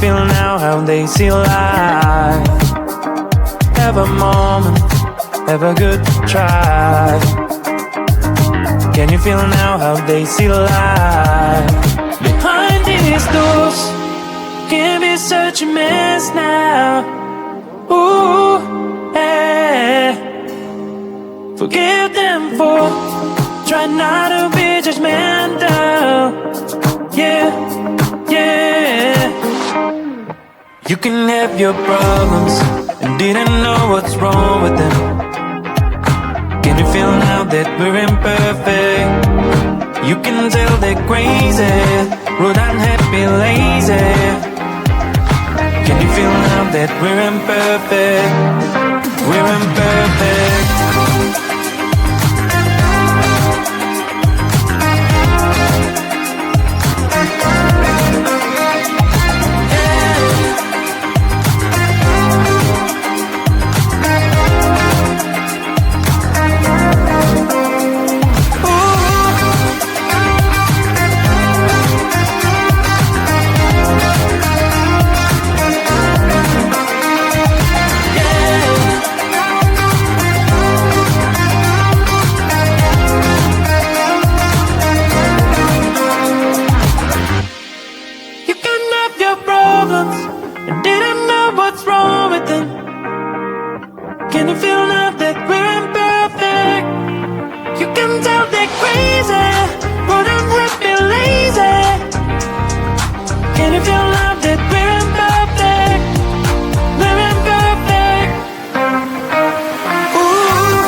feel now how they see life? Have a moment, have a good try. Can you feel now how they see life? Behind these doors can be such a mess now. Ooh, yeah. Forgive them for trying not to be judgmental. Yeah, yeah. You can have your problems and didn't know what's wrong with them. Can you feel now that we're imperfect? You can tell they're crazy, rude, unhappy, lazy. Can you feel now that we're imperfect? We're imperfect. And didn't know what's wrong with them. Can you feel now that we're imperfect? You can tell they're crazy, rude, unhappy, lazy. Can you feel now that we're imperfect? We're imperfect. Ooh,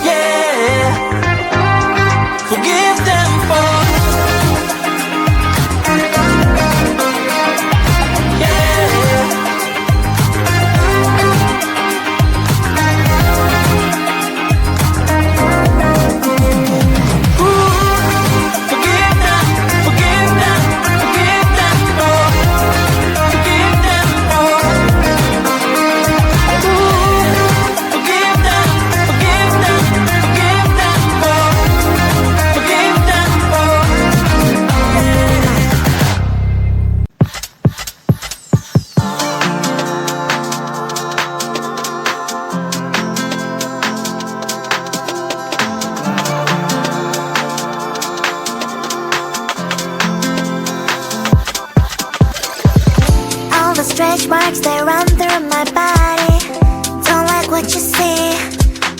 yeah. Forgive them for stretch marks, they run through my body. Don't like what you see,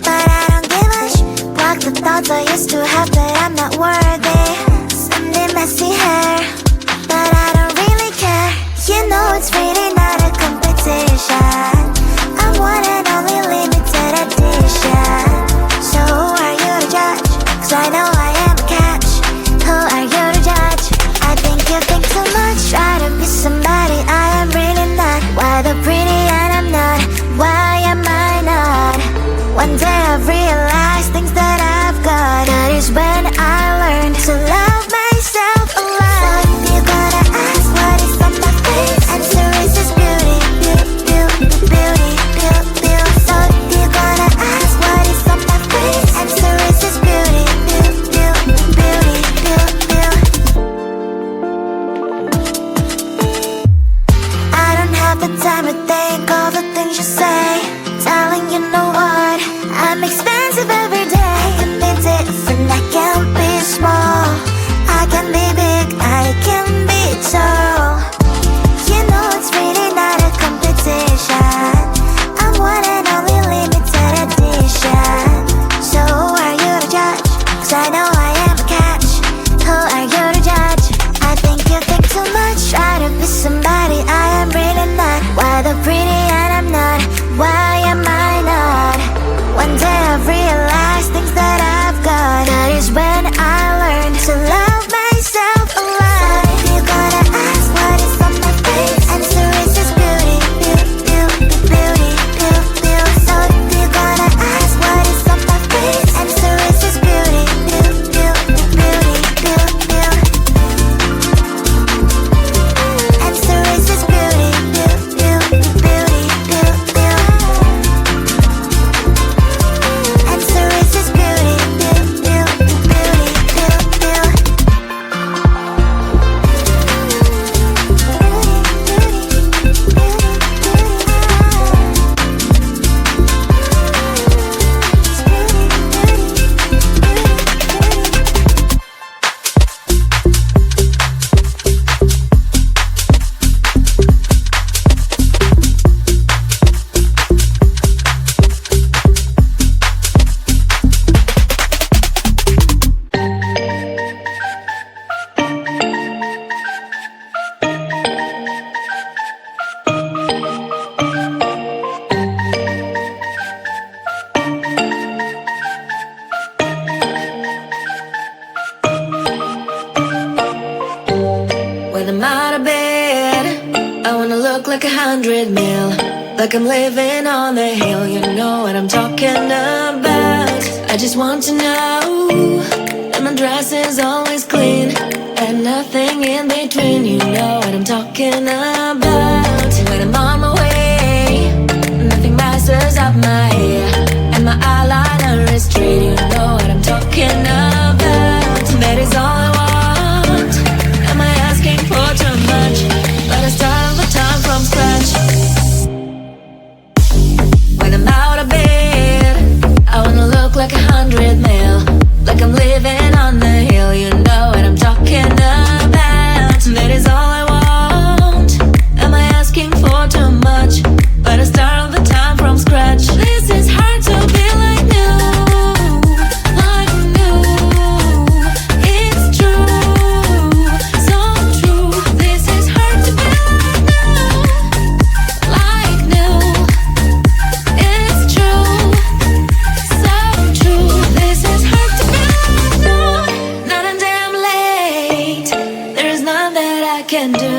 but I don't give a block the thoughts I used to have that I'm not worthy. Sunday messy hair, but I don't really care. You know it's really not a competition. I'm one and only limited edition. So who are you to judge? Cause I know I am a catch. Who are you to judge? I think you think too much. Try to be somebody I am really not. Why the pretty and I'm not? Why am I not? One day I've realized things that I've got. That is when I learned to love myself a lot. So if you're gonna ask what is on my face, answer is just beauty, beauty, beauty, beauty, beauty. So if you're gonna ask what is on my face, answer is just beauty, beauty, beauty, beauty, beauty. I don't have the time to think all the things you say, telling you know what, I'm 100 mil, like I'm living on the hill. You know what I'm talking about. I just want to know that my dress is always clean and nothing in between. You know what I'm talking about. When I'm on my way, nothing messes up my hair, and my eyeliner is straight. You know what I'm talking about. That is all I want. Am I asking for too much? But I start all the time from scratch. When I'm out of bed, I wanna look like 100 mil, like I'm living on the hill. You know what I'm talking about. That is all I want. Am I asking for too much? But I start all the time from scratch. This is hard to be like new, like new. It's true, so true. This is hard to be like new, it's true, so true. This is hard to be like new. Not a damn late. There's none that I can do,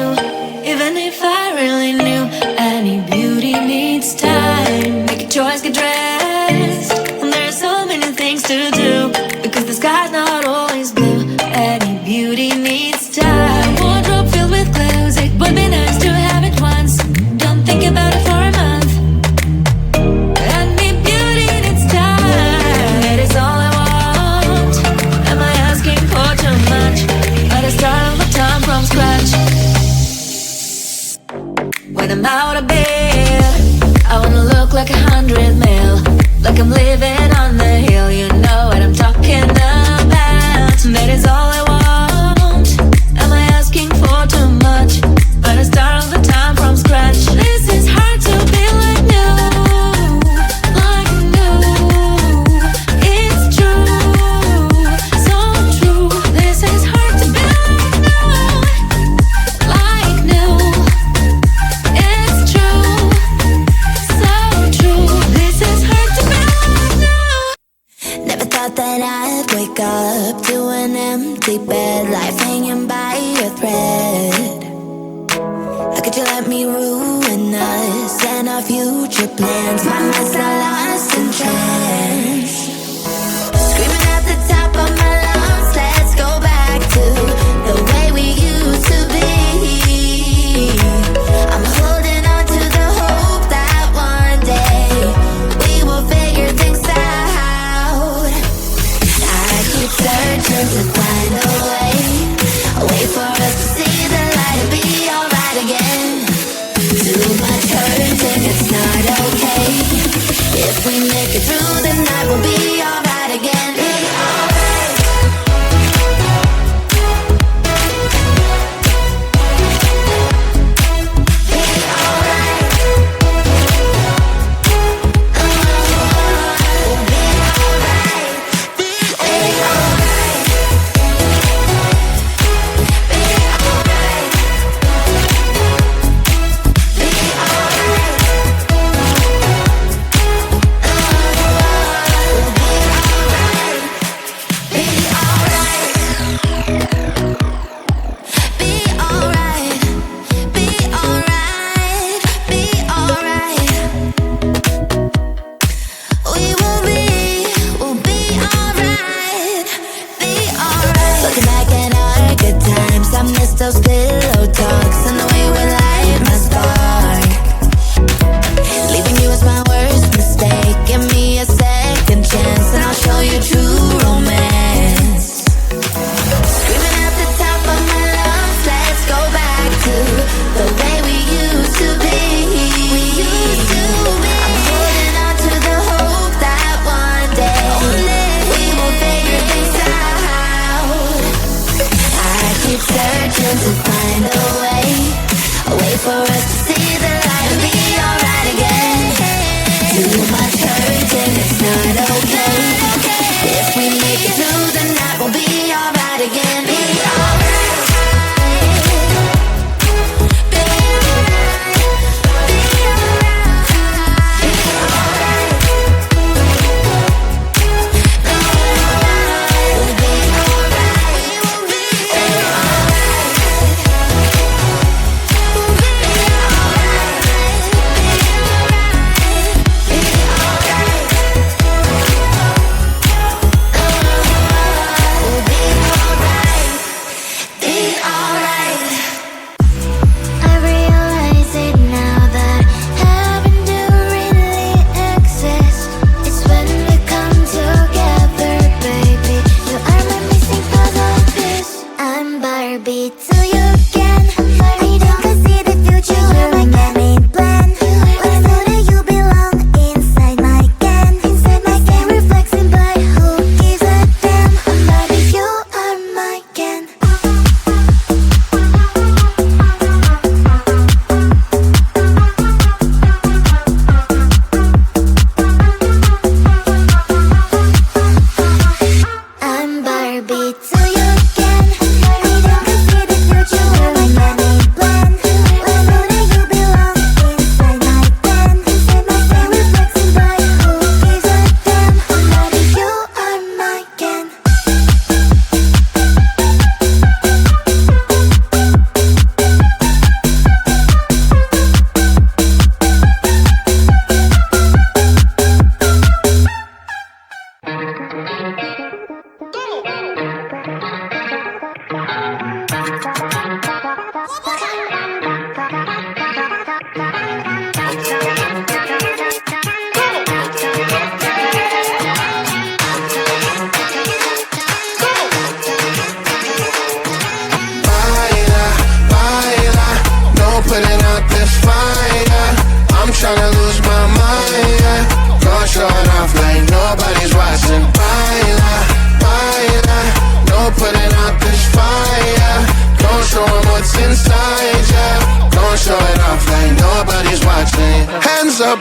even if I really knew. Any beauty needs time. Make a choice, get dressed, and there's so many things to do, because the sky's not always blue. Any beauty needs time. Wardrobe filled with clothes, it would be nice to have it once. Don't think about it for a month. Any beauty needs time. That is all I want. Am I asking for too much? But I start all the time from scratch. When I'm out of bed, I wanna look like 100 mil, like I'm living on the hill. You know what I'm talking about. That is all I want. Am I asking for too much? But I start all the time from scratch. This is hard to be like new, like new. It's true, so true. This is hard to be like new. It's true, so true. This is hard to be like new. Never thought that I'd wake up to an empty bed, life hanging by a thread. How could you let me ruin us and our future plans? My mind's not lost in trance, screaming at the top of my lungs. Let's go back to the way we used to be. I'm holding on to the hope that one day we will figure things out. I keep searching to find a way, a way for us to see the light and be alright again. Too much hurt and it's not okay. If we make it through the night, we'll be alright again. Be alright. Be alright. We'll be alright. Be alright. Be alright. Be alright.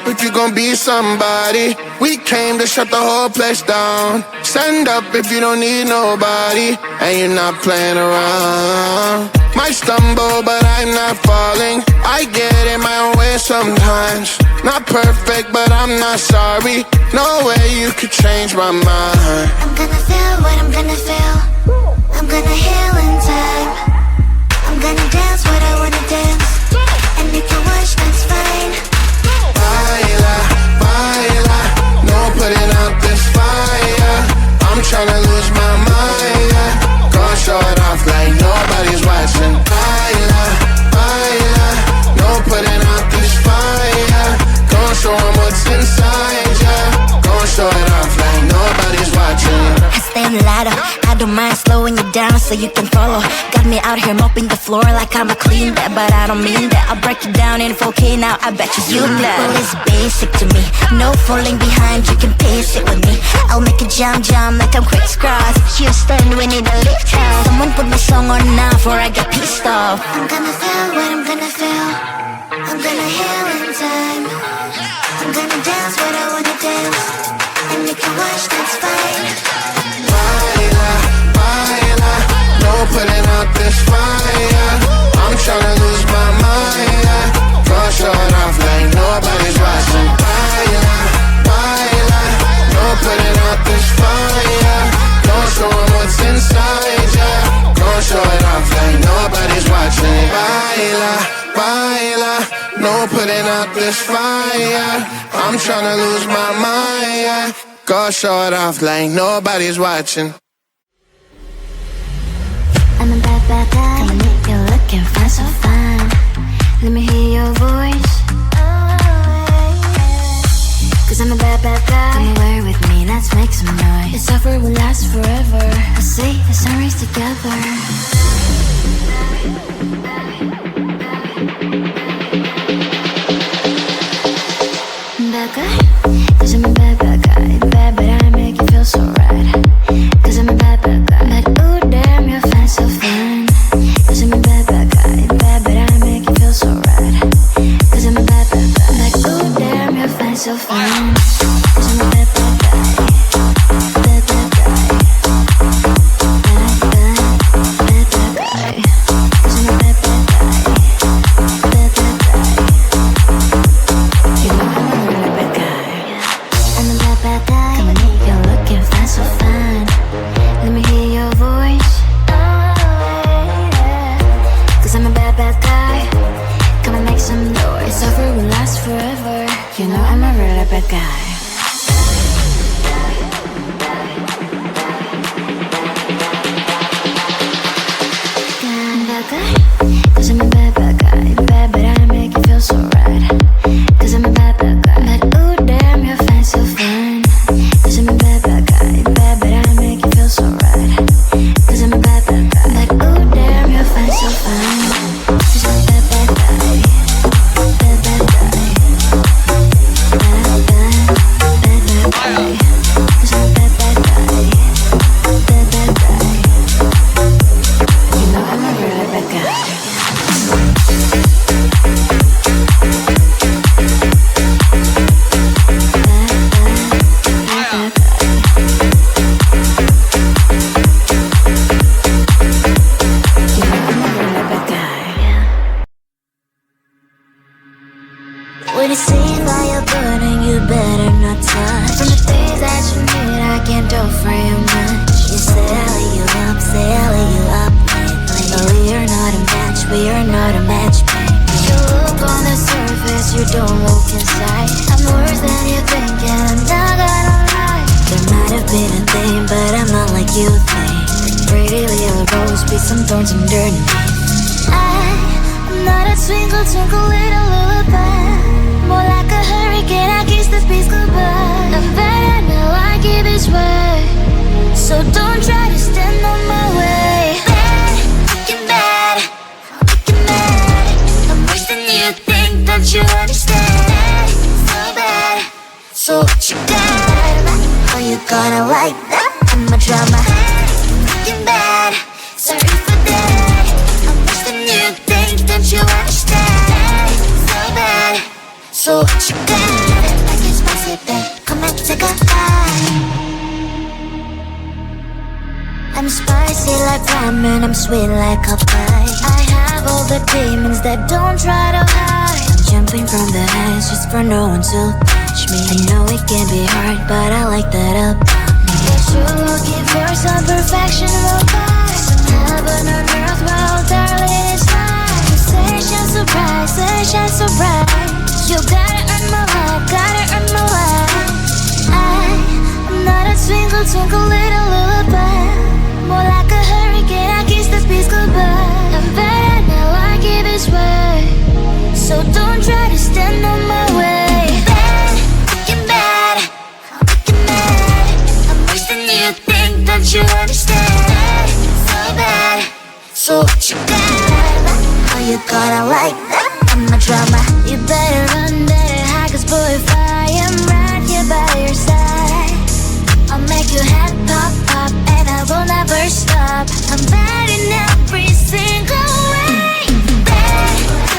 up if you gon' be somebody. We came to shut the whole place down. Stand up if you don't need nobody, and you're not playing around. Might stumble, but I'm not falling. I get in my own way sometimes. Not perfect, but I'm not sorry. No way you could change my mind. I'm gonna feel what I'm gonna feel. I'm gonna heal in time. I'm gonna dance what I wanna dance. And if you watch, that's fine. Baila, baila, no putting out this fire. I'm tryna lose my mind, yeah. Gonna show it off like nobody's watching. Baila, baila, no putting out this fire. Gonna show 'em what's inside, yeah. Gonna show it off like nobody's watching. I stay on the ladder, I don't mind slowing you down so you can follow. Got me out here mopping the floor like I'm a clean that, but I don't mean that. I'll break you down in 4K now, I bet you glad. Well, it's basic to me, no falling behind, you can pace it with me. I'll make a jump like I'm crisscross. Houston, we need a lift out. Someone put my song on now before I get pissed off. I'm gonna feel what I'm gonna feel. I'm gonna heal in time. I'm gonna dance what I wanna dance. And if you watch, that's fine. Baila, baila, no putting out this fire. I'm tryna lose my mind, yeah. Gonna show it off like nobody's watching. Baila, baila, no putting out this fire. Gonna show 'em what's inside, yeah. Gonna show it off like nobody's watching. Baila, baila, no putting out this fire. I'm tryna lose my mind, yeah. Go show it off like nobody's watching. I'm a bad, bad guy. Come and make you look and find so fine. Let me hear your voice. Cause I'm a bad, bad guy. Come away with me, let's make some noise. This offer will last forever. I see the sun rays together. Bad guy? Cause I'm a bad, bad guy. Bad, but I make you feel so right. Cause I'm a bad, bad guy. But ooh, damn, you're fine, so fine. Cause I'm a bad, bad guy. Bad, but I make you feel so right. Cause I'm a bad, bad guy. But ooh, damn, you're fine, so fine. Cause I'm a bad, bad guy. Bad, bad guy. Bad, bad, bad, bad guy. Cause I'm a bad, bad guy. Bad, bad guy. You know I'm a really bad guy. I'm a bad, bad guy. Come and make you look and find so fine. Let me hear your voice. Cause I'm a bad, bad guy. Come and make some noise. This offer will last forever. You know I'm a really bad guy. Bad guy? Cause I'm a bad, bad guy. Bad, but I make you feel so right. Cause I'm a bad, bad guy. But ooh, damn, you're fine, so fine. Cause I'm a bad, bad guy. Bad, but I make you feel so right. Cause I'm a bad, bad guy. But ooh, damn, you're fine, so fine. Cause I'm a bad, bad guy. Bad, bad guy. Bad, bad, bad, bad guy. Cause I'm a bad, bad guy. Bad, bad guy. You know I'm a really bad guy. When it seems like you're burning, you better not touch. From the things that you need, I can't do for you much. You're selling you up lately. But we are not a match, we are not a match. You look on the surface, you don't look inside. I'm worse than you think, and I'm not gonna lie. There might have been a thing, but I'm not like you think. Pretty little rose, be some thorns underneath. I'm not a twinkle, twinkle little lullaby. More like a hurricane, I kiss the peace goodbye. I'm better now, I give it way. So don't try to stand on my way. Bad, wicked bad, wicked mad. I'm worse than you think, don't you understand? So bad, so what you got? How you gonna like that? I'm a drama. Bad, wicked bad, sorry for that. I'm worse than you think, don't you understand? So bad. So what you got? spicy like ramen, I'm sweet like a pie. I have all the demons that don't try to hide. I'm jumping from the heights just for no one to catch me. I know it can be hard, but I like that up. But you're looking for some perfection, will buy some heaven on earth, well darling it's not. Sensation so bright, sunshine so bright. You gotta earn my love, gotta earn my love. I'm not a twinkle, twinkle little lullaby. More like a hurricane, I kiss the peace goodbye. I'm better now, I give it way. So don't try to stand on my way. Bad, you're bad, I'm wicked mad. I'm worse than you think, don't you understand? So bad, so what you got? How you gonna like that? I'm a drama. You better run, better hide, 'cause boy if I am right here by your side, I'll make your head pop, pop, and I will never stop. I'm bad in every single way. Bad,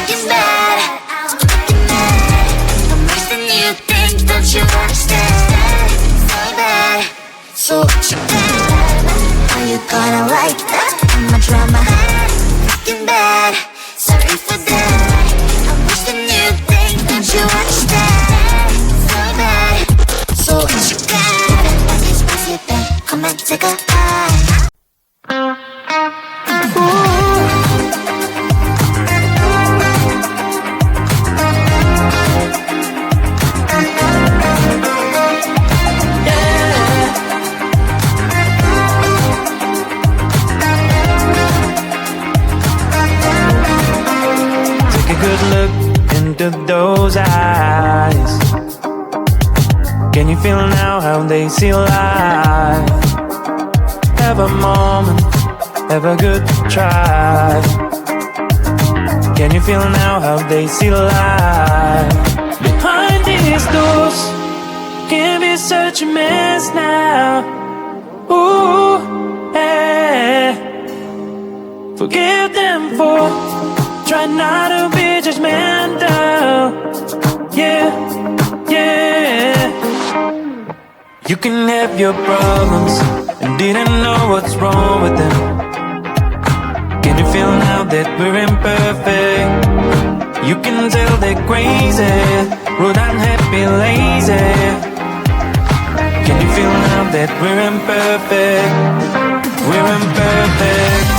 you're bad, I'm wicked mad. I'm worse than you think, don't you understand? So bad, so what you got? How you gonna like that? I'm a drama. Fucking bad, sorry for that. I'm worse than you think, don't you understand? So bad, so what you got? It's spicy, babe, come and take a bite. Good look into those eyes. Can you feel now how they see life? Have a moment, have a good try. Can you feel now how they see life? Behind these doors can be such a mess now. Ooh, yeah. Forgive them for try not to be judgmental. Yeah, yeah. You can have your problems and didn't know what's wrong with them. Can you feel now that we're imperfect? You can tell they're crazy, rude, unhappy, lazy. Can you feel now that we're imperfect? We're imperfect.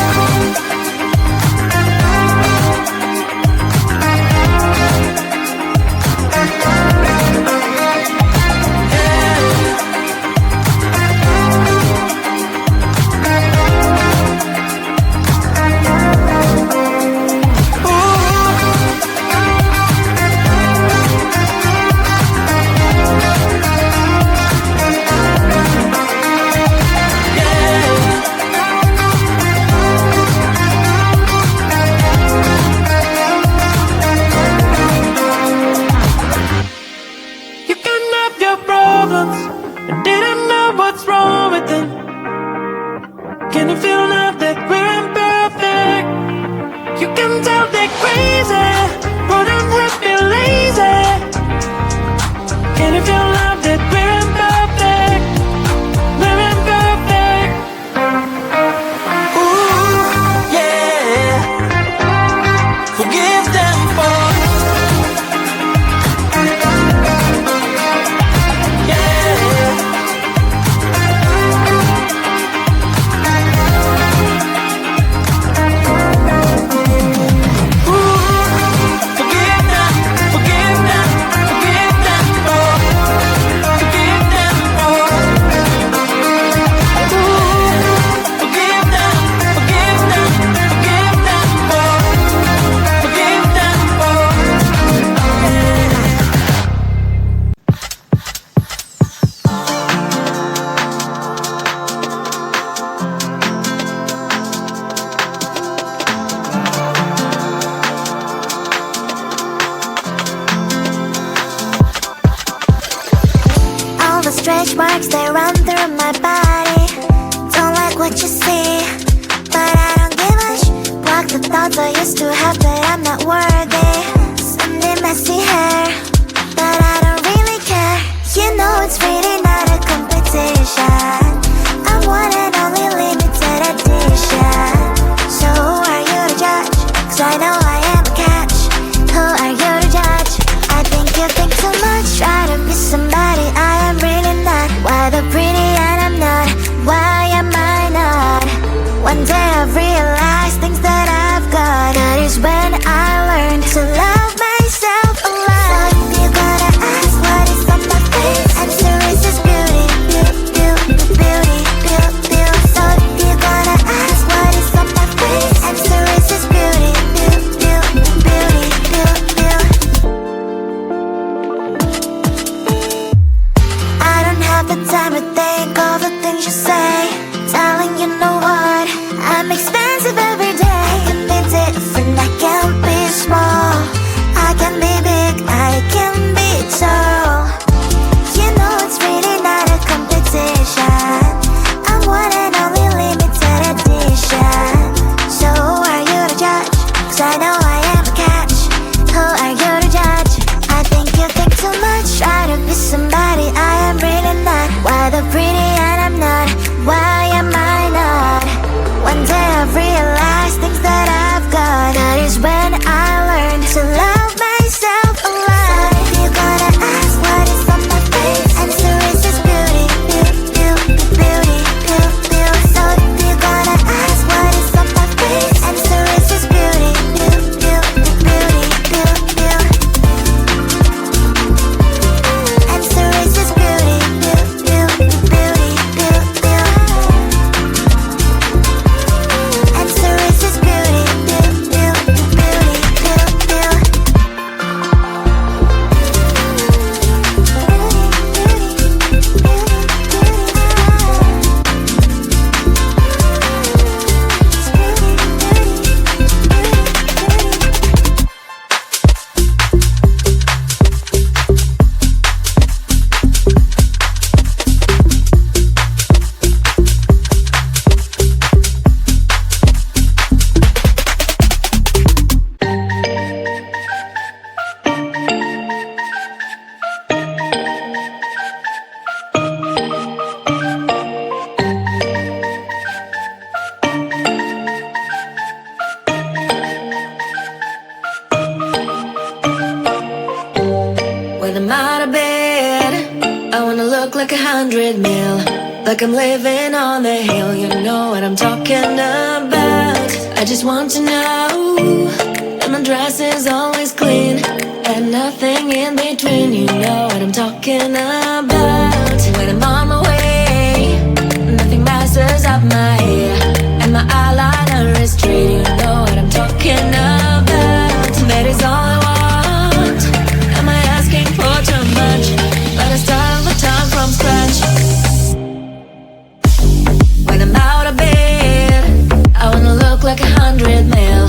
Stretch marks, they run through my body. Don't like what you see, but I don't give a block the thoughts I used to have that I'm not worthy. Sunday messy hair, but I don't really care. You know it's really not a competition. I'm one and only limited think of the things you say, darling, you know what? I'm expensive every day. I can be different, I can be small, I can be big, I can be tall. You know it's really not a competition. I'm one and only limited edition. So who are you to judge? 'Cause I know I am a catch. Who are you to judge? I think you think too much. Try to be somebody I am really not. Why the pretty and I'm not? Why am I not? One day I've realized things that I've got. That is when I learned to love myself a lot. So if you're gonna ask what is on my face, answer is just beauty, beauty, beauty, beauty, beauty. So if you're gonna ask what is on my face, answer is just beauty, beauty, beauty, beauty, beauty. Answer is just beauty, beauty, beauty, beauty, beauty. Answer is just beauty, beauty, beauty, beauty, beauty. When I'm out of bed, I wanna look like 100 mil, like I'm living on the hill. You know what I'm talking about. I just want to know that my dress is always clean and nothing in between. You know what I'm talking about. When I'm on my way, nothing messes up my hair, and my eyeliner is straight. You know what I'm talking about. That is all I want. Am I asking for too much? Let us start the time from scratch. When I'm out of bed, I wanna look like 100 mil,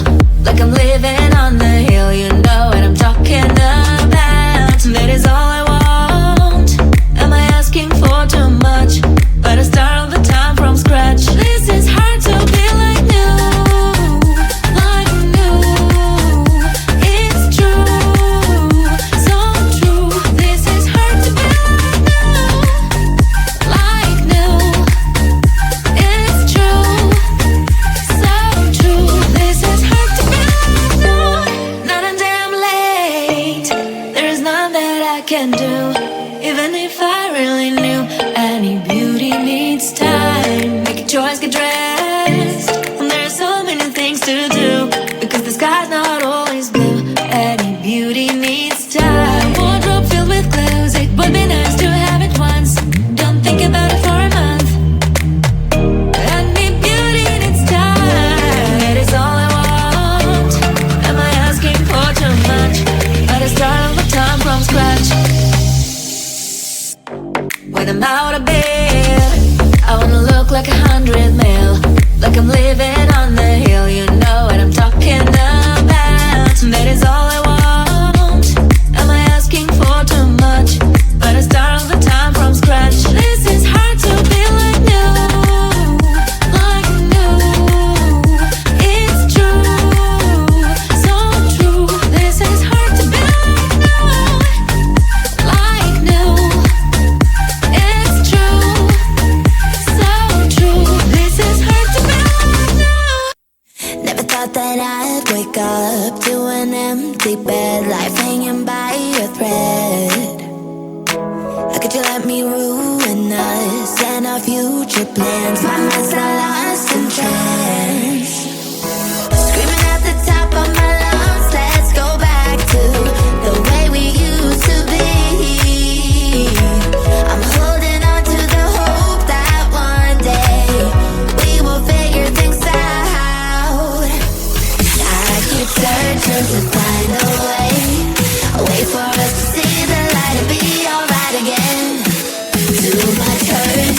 like I'm living on the hill. You know what I'm talking about. That is all I want. Am I asking for too much? Let us start the time from scratch. This is hard to be like new, like new. It's true, so true. This is hard to be like new, it's true, so true. This is hard to be like new. Not a damn late. There is none that I can do, even if I really knew. Any beauty needs time. Make a choice, get dressed. And there are so many things to do, because the sky's not always blue. Any beauty needs time. Wardrobe filled with clothes, it would be nice to have it once. Don't think about it for a month. Any beauty needs time. That is all I want. Am I asking for too much? Let us start all the time from scratch. When I'm out of bed, I wanna look like 100 mil, like I'm living on the hill. You know what I'm talking about. That is all I want. Am I asking for too much? Let us start all the time from scratch. This is hard to be like new, like new. It's true, so true. This is hard to be like new. It's true, so true. This is hard to be like new. Never thought that I'd wake up to an empty bed, life hanging by a thread. How could you let me ruin us and our future plans? My mind's not lost in trance, screaming at the top of my lungs. Let's go back to the way we used to be. I'm holding on to the hope that one day we will figure things out. I keep searching to find a way for us to see the light and be alright again. Too much hurt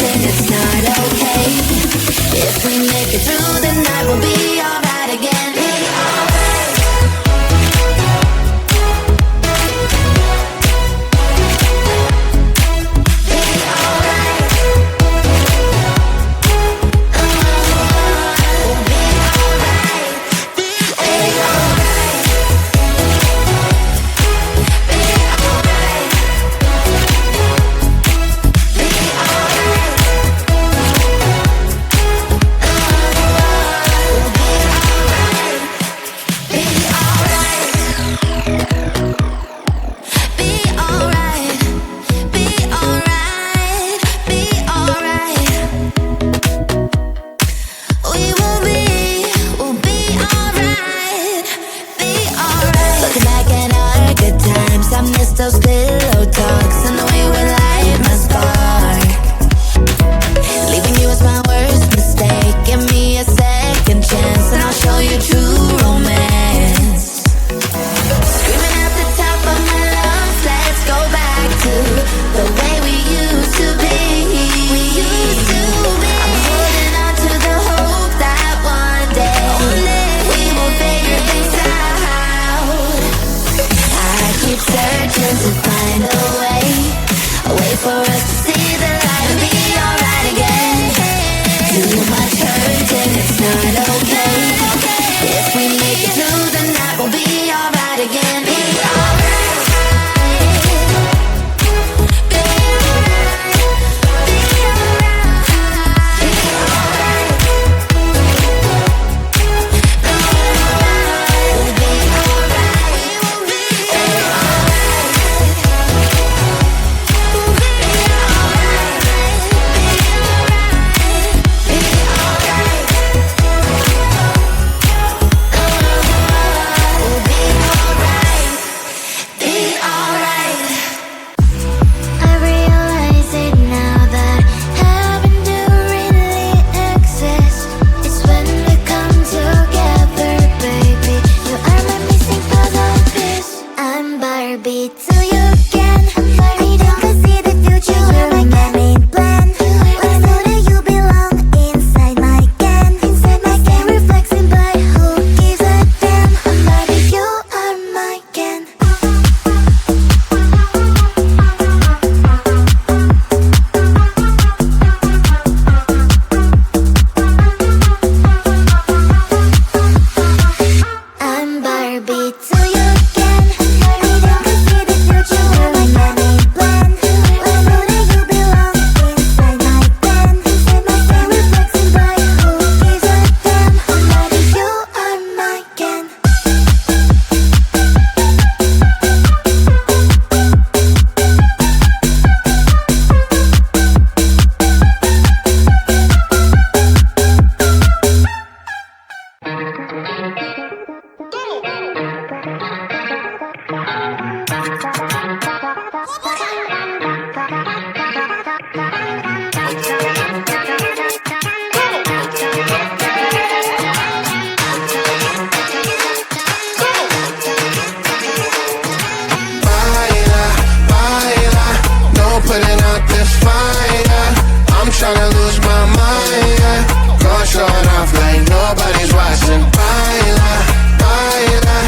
tryna lose my mind, yeah. Go show it off like nobody's watching. Baila, baila,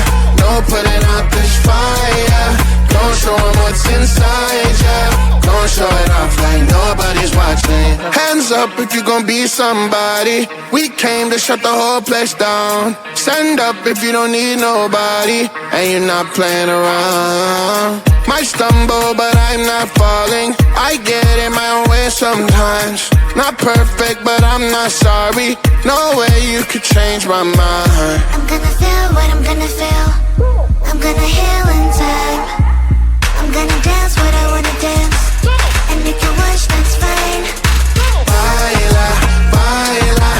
no putting out this fire. Don't show 'em what's inside, yeah. Don't show it off like nobody's watching. Hands up if you gon' be somebody. We came to shut the whole place down. Stand up if you don't need nobody, and you're not playing around. Might stumble, but I'm not falling. I get in my own way sometimes. Not perfect, but I'm not sorry. No way you could change my mind. I'm gonna feel what I'm gonna feel. I'm gonna heal in time. I'm gonna dance what I wanna dance. And you can watch, that's fine. Baila, baila,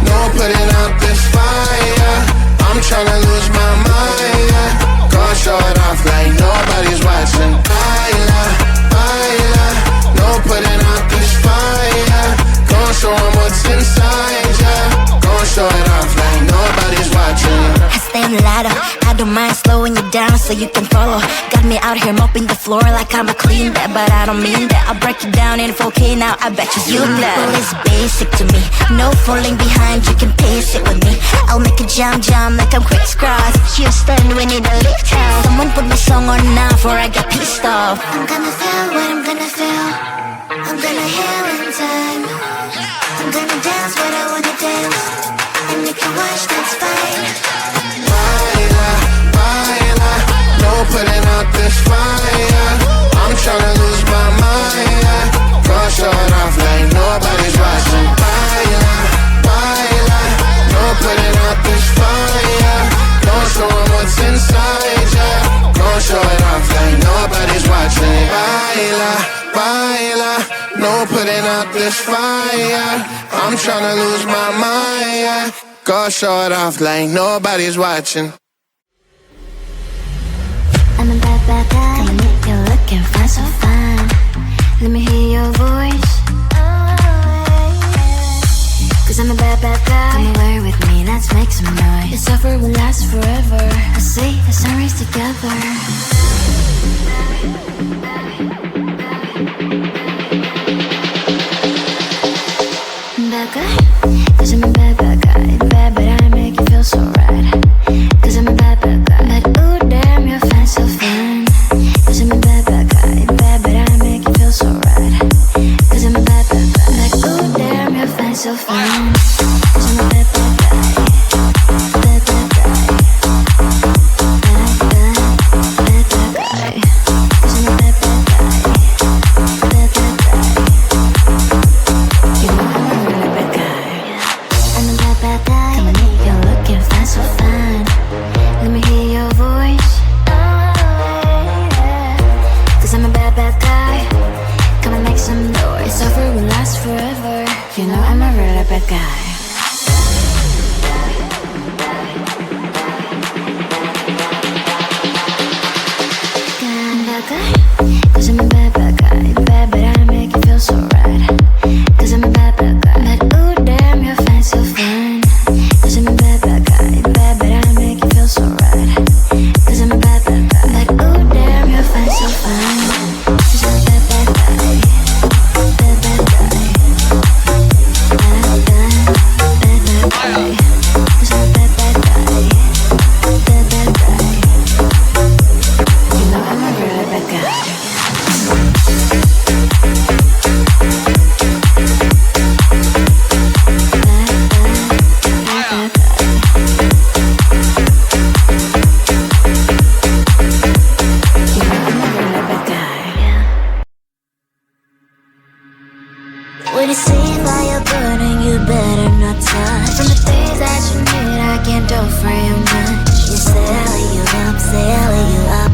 no putting out this fire. I'm tryna lose my mind, yeah. Go show it off like nobody's watching. Baila, baila, no putting out this fire. Go show 'em what's inside, yeah. Go show it off like nobody's watching. I stay louder, I don't mind slowing you down so you can follow. Got me out here mopping the floor like I'm a clean that, but I don't mean that. I'll break it down in 4K now, I bet you that. Well, it's basic to me, no falling behind, you can pace it with me. I'll make a jump like I'm crisscross. Houston, we need a lift house. Someone put my song on now before I get pissed off. I'm gonna feel what I'm gonna feel. I'm gonna heal in time. I'm gonna dance what I wanna dance. And you can watch, that's fine. Baila, baila, no putting out this fire. I'm tryna lose my mind, yeah. Go show it off like nobody's watching. Baila, baila, no putting out this fire. Don't show 'em what's inside, yeah. Go show it off like nobody's watching. Baila, baila, no putting out this fire. I'm tryna lose my mind, yeah. Go show it off like nobody's watching. I'm a bad, bad guy. Come on, you're looking fine, so fine. Let me hear your voice. Cause I'm a bad, bad guy. Come away with me, let's make some noise. This offer will last forever. I see the sunrise together. Bad guy? Cause I'm a bad, bad guy. Bad, but I make you feel so right. Cause I'm a bad, bad guy. But ooh, damn, you're fine, so fine. Cause I'm a bad, bad guy. Bad, but I make you feel so right. Cause I'm a bad, bad guy. But ooh, damn, you're fine, so fine. Cause I'm a bad, bad guy. Bad, bad guy. Bad, bad, bad, bad guy. Cause I'm a bad, bad guy. Bad, bad guy. You know I'm a really bad guy. I'm a bad, bad guy. Come on, you're looking fine, so fine. Let me hear your voice. Cause I'm a bad, bad guy. Come and make some noise. This offer will last forever. You know I'm a really bad guy. Bad guy? Cause I'm a bad, bad guy. Bad, but I make you feel so right. Cause I'm a bad, bad guy. But ooh, damn, you're fine, so fine. Cause I'm a bad, bad guy. Bad, but I make you feel so right. Cause I'm a bad, bad guy. But ooh, damn, you're fine, so fine. Cause I'm a bad, bad guy. Bad, bad guy. Bad, bad, bad, bad guy. Cause I'm a bad, bad guy. Bad, bad guy. You know I'm a really bad guy. When you see fire burning, you better not touch. From the things that you need, I can't offer you much. You say you up,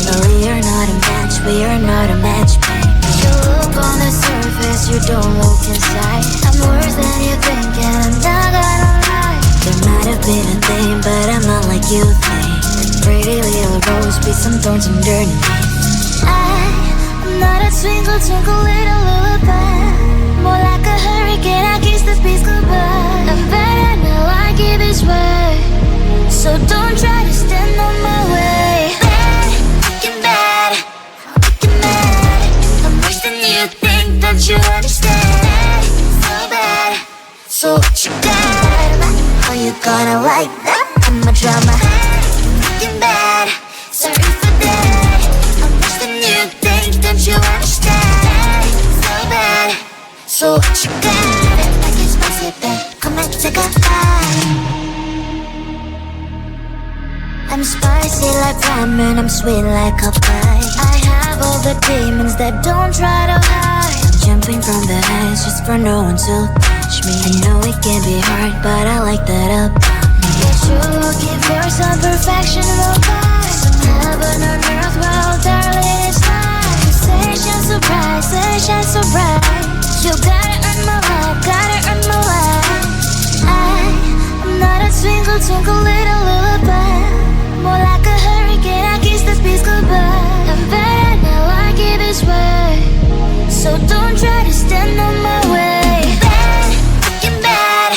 but we are not a match, we are not a match, baby. You look on the surface, you don't look inside. I'm worse than you think, and I'm not gonna lie. There might have been a thing, but I'm not like you think. Pretty little rose, be some thorns underneath. I'm not a twinkle, twinkle little lullaby. More like a hurricane, I kiss the peace goodbye. I'm better now, I give this way. So don't try to stand on my way. Bad, fucking bad, fucking mad. I'm worse than you think, don't you understand? gonna like that. I'm a drama. Fucking bad, sorry for that. I'm worse than you think, don't you understand? So bad, so what you got? Like it's spicy, babe, come and take a bite. I'm spicy like ramen, I'm sweet like a pie. I have all the demons that don't try to hide. Jumping from the heights just for no one to catch me. I know it can be hard, but I like that up. Yes, you looking for some perfection, will buy some heaven on earth, well, darling, it's not. Sensation so bright, sunshine so bright. You gotta earn my life, gotta earn my life. I'm not a twinkle, twinkle little lullaby. More like a hurricane, I kiss the peace goodbye. I'm bad, I like it this way, so don't try to stand on my way. Bad, fucking bad,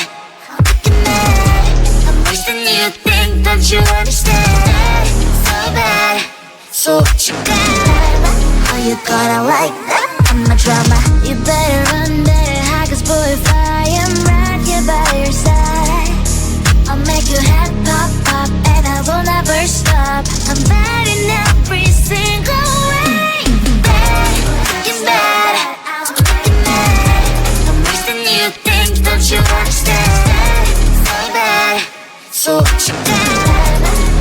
I'm fucking mad. I'm worse than you think, don't you understand? So bad, so what you got? How you gonna like that? I'm a drama. You better run, better hide, 'cause boy, if I am right here by your side, I'll make your head pop, pop, and I will never stop. I'm bad in every single way. Bad, fucking bad, I'm fucking mad. I'm worse than you think, don't you understand? So bad, so what you got?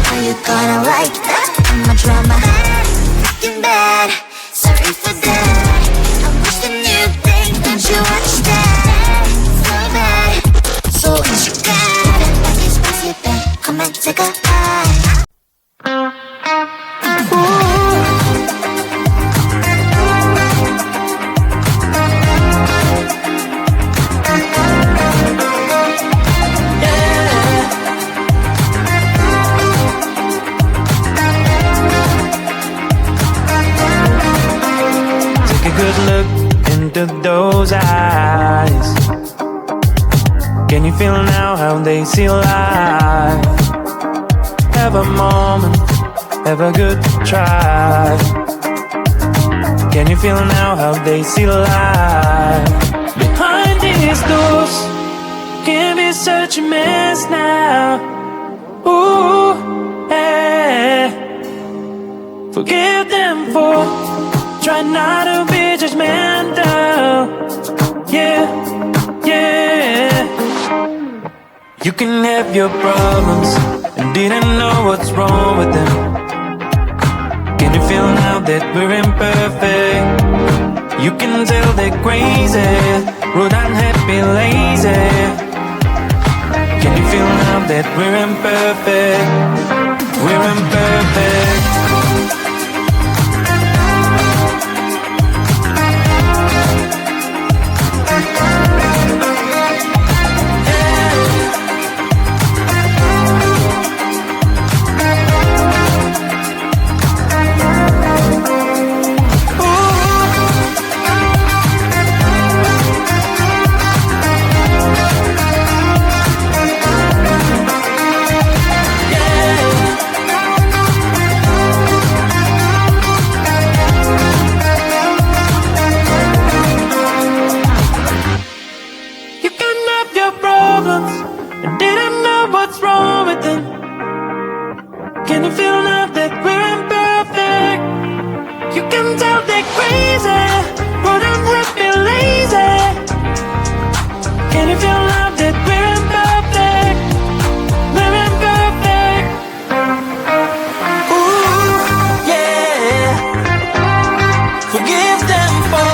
How you gonna like that? I'm a drama. Bad, fucking bad, sorry for that. I'm worse than you think, don't you understand? So bad, so what you got? Like it's spicy, babe, come and take a bite. Take a good look into those eyes. Can you feel now how they see life? Have a moment, have a good try. Can you feel now how they see life? Behind these doors can be such a mess now. Ooh, yeah. Forgive them for try not to be judgmental. Yeah, yeah. You can have your problems and didn't know what's wrong with them. Can you feel now that we're imperfect? You can tell they're crazy, rude, unhappy, lazy. Can you feel now that we're imperfect? We're imperfect. And didn't know what's wrong with them. Can you feel now that we're imperfect? You can tell they're crazy, but I'm happy, lazy. Can you feel now that we're imperfect? We're imperfect. Ooh, yeah. Forgive them for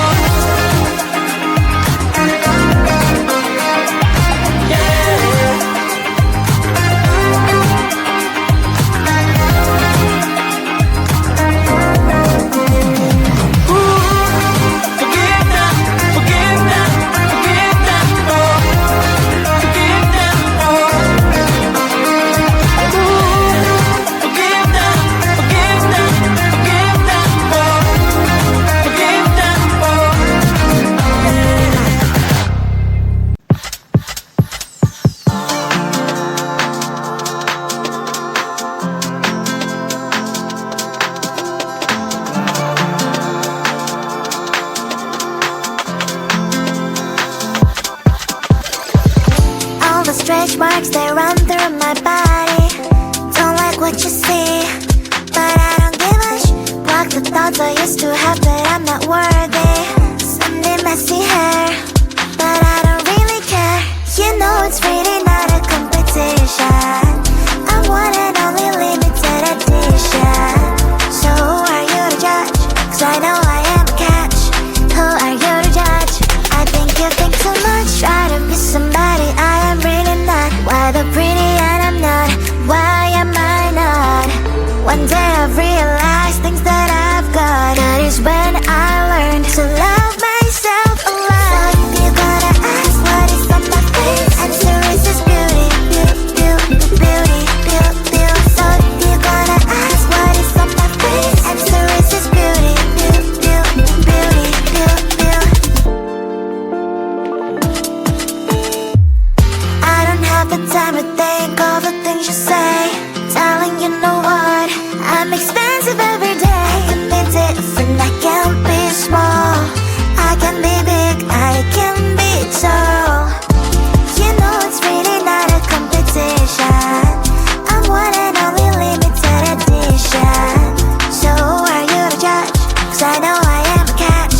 stretch marks, they run through my body. Don't like what you see, but I don't give a block the thoughts I used to have that I'm not worthy. Sunday messy hair, but I don't really care. You know it's really not a competition. I'm one and only limited edition. So who are you to judge? 'Cause I know I am a catch. Who are you to judge? I think you think too much. Try to be somebody I am really not. Why the pretty and I'm not? Why am I not? One day I've realized things that I've got. That is when I learned to love myself a lot. So if you're gonna ask what is on my face, answer is just beauty, beauty, beauty, beauty, beauty. So if you're gonna ask what is on my face, answer is just beauty, beauty, beauty, beauty, beauty. I don't have the time to think all the things you say. Darling, you know what? I'm expensive every day. I can be different, I can be small. I can be big, I can be tall. You know it's really not a competition. I'm one and only limited edition. So who are you to judge? 'Cause I know I am a catch.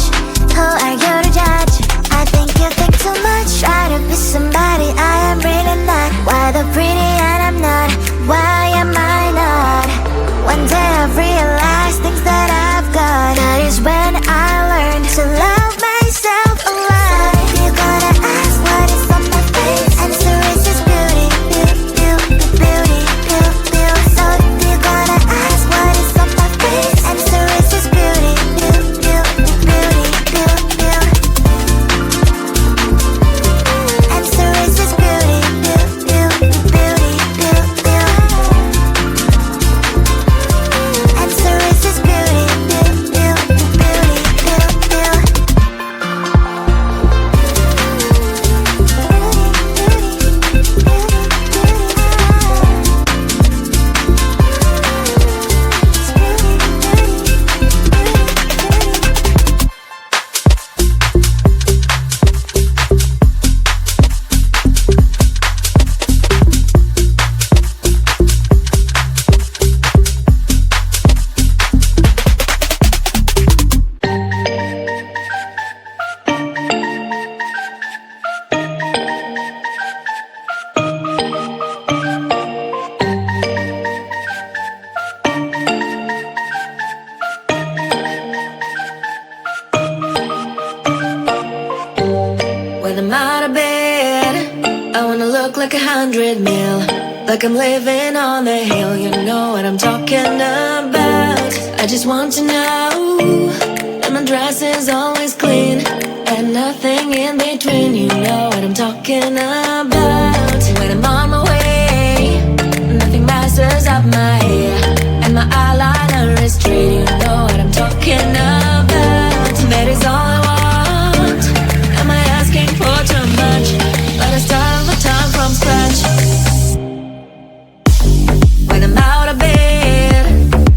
Who are you to judge? I think you think too much. Try to be somebody I am really not. Why the pretty and I'm not? Why am I not? One day I've realized things that I've got. That is when I learned to love myself a lot. So if you're gonna ask what is on my face, answer is just beauty, beauty, beauty, beauty, beauty, beauty. So if you're gonna ask what is on my face, answer is just beauty, beauty, beauty, beauty, beauty, beauty. Answer is just beauty, beauty, beauty, beauty, beauty, beauty. Answer is just beauty, beauty, beauty, beauty, beauty, When I'm out of bed, I wanna look like 100 mil. Like I'm living on the hill, you know what I'm talking about. I just want to know that my dress is always clean and nothing in between, you know what I'm talking about. When I'm on my way, nothing messes up my hair, and my eyeliner is straight, you know what I'm talking about. That is all I want. Am I asking for too much? But I start all the time from scratch. When I'm out of bed,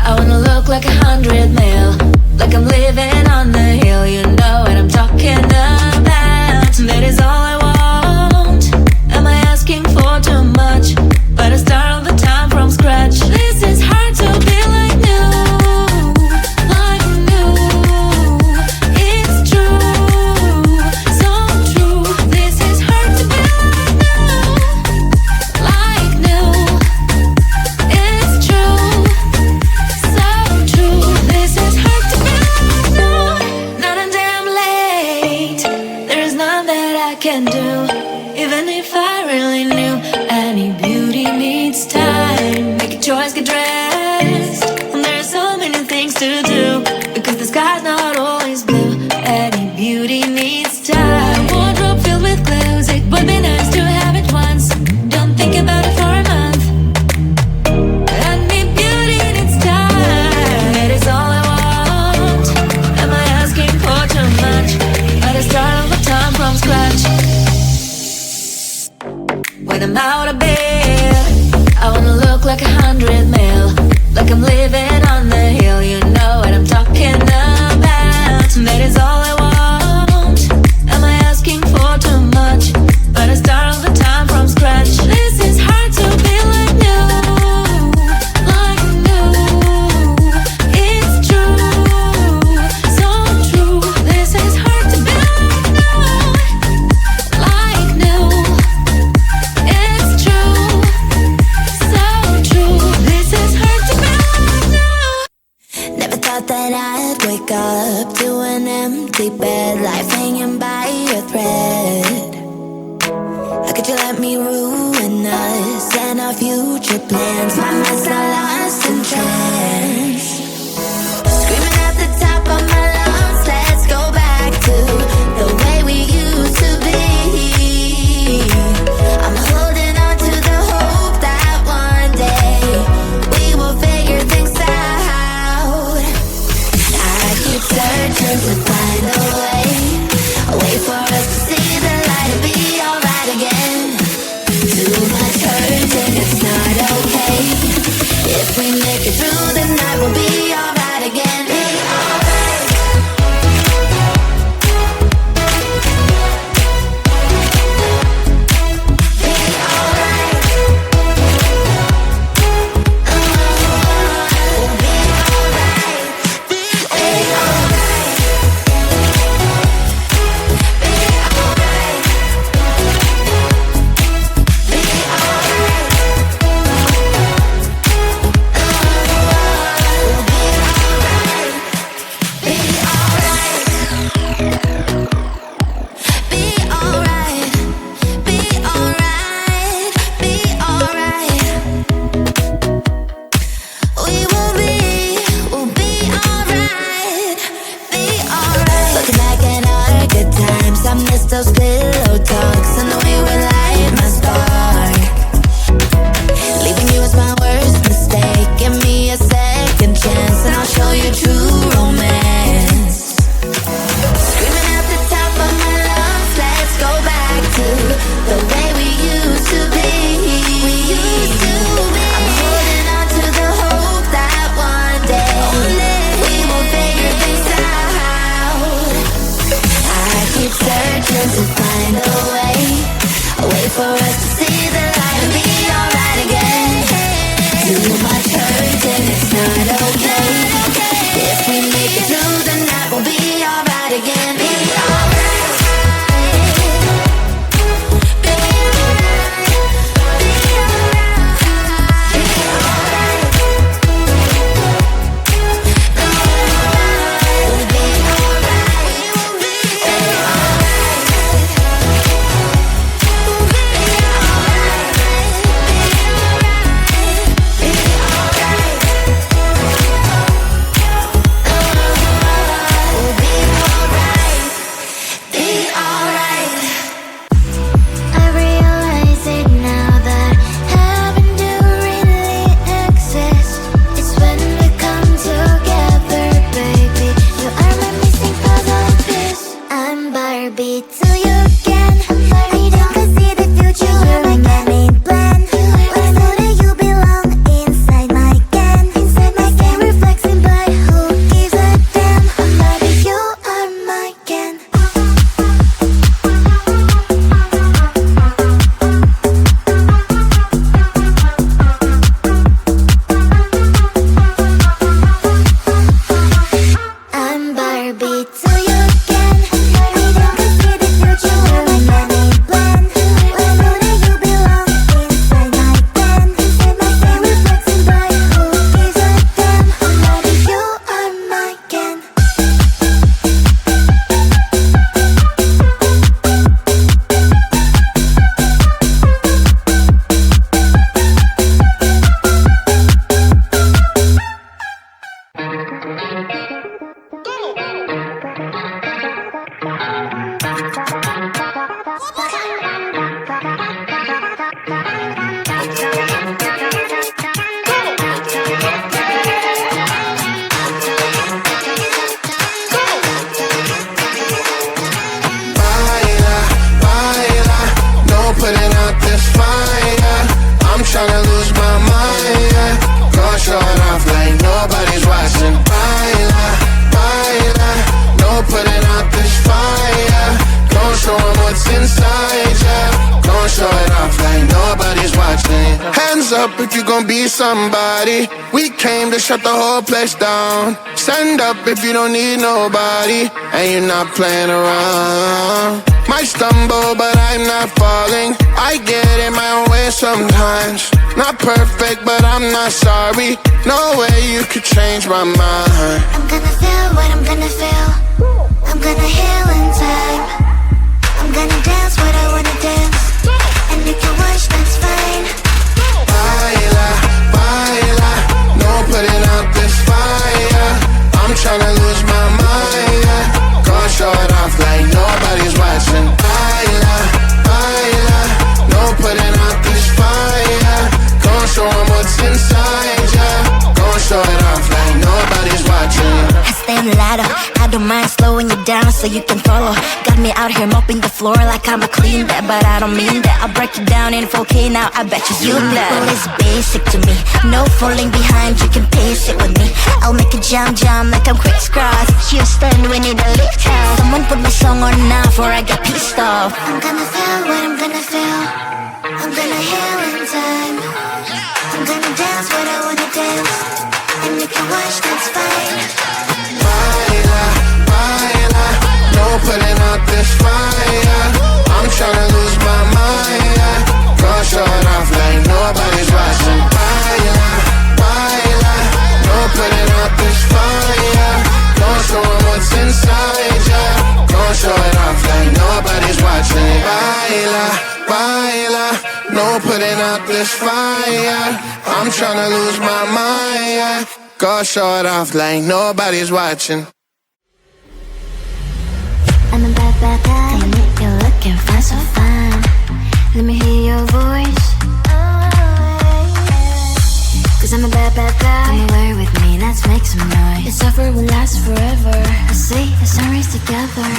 I wanna look like 100 mil. Like I'm living on the hill, you know what I'm talking about. That is all I want. Am I asking for too much? But I start all the time from scratch. This is hard to be like new, like new. It's true, so true. This is hard to be like new, it's true, so true. This is hard to be like new. Not a damn late. There's none that I can do, even if I really knew. Any beauty needs time. Make a choice, get dressed. And there are so many things to do, because the sky's not always blue. Any beauty needs time. Wardrobe filled with clothes, it would be nice to have it once. Don't think about it for a month. Any beauty needs time. That is all I want. Am I asking for too much? But I start all the time from scratch. When I'm out of bed, I wanna look like 100 mil. Like I'm living on the hill, you know what I'm talking about. That is all I want. Am I asking for too much? But I start all the time from scratch. hands up if you gon' be somebody. We came to shut the whole place down. Stand up if you don't need nobody, and you're not playing around. Might stumble, but I'm not falling. I get in my own way sometimes. Not perfect, but I'm not sorry. No way you could change my mind. I'm gonna feel what I'm gonna feel. I'm gonna heal in time. I'm gonna dance what I wanna dance. And if you watch, that's fine. Baila, baila, no putting out this fire. I'm tryna lose my mind, yeah. Gonna show it off like nobody's watching. Baila, baila, no putting out this fire. Gonna show 'em what's inside, yeah. Gonna show it off like nobody's watching. I stay on the ladder, I don't mind slowing you down so you can follow. Got me out here mopping the floor like I'm a clean that, but I don't mean that. I'll break you down in 4K now, I bet you that. Well, it's basic to me, no falling behind, you can pace it with me. I'll make a jump like I'm crisscross. Houston, we need a lift house. Someone put my song on now before I get pissed off. I'm gonna feel what I'm gonna feel. I'm gonna heal in time. I'm gonna dance what I wanna dance. And if you watch, that's fine. Baila, baila, no putting out this fire. I'm tryna lose my mind, yeah. Gonna show it off like nobody's watching. Baila, baila, no putting out this fire. Gonna show 'em what's inside, yeah. Gonna show it off like nobody's watching. Baila, baila, no putting out this fire. I'm tryna lose my mind, yeah. Gonna show it off like nobody's watching. I'm a bad, bad guy. Tell me you're looking fine, so fine. Let me hear your voice. Cause I'm a bad, bad guy. Come away with me, let's make some noise. This offer will last forever. I see the sun rays together.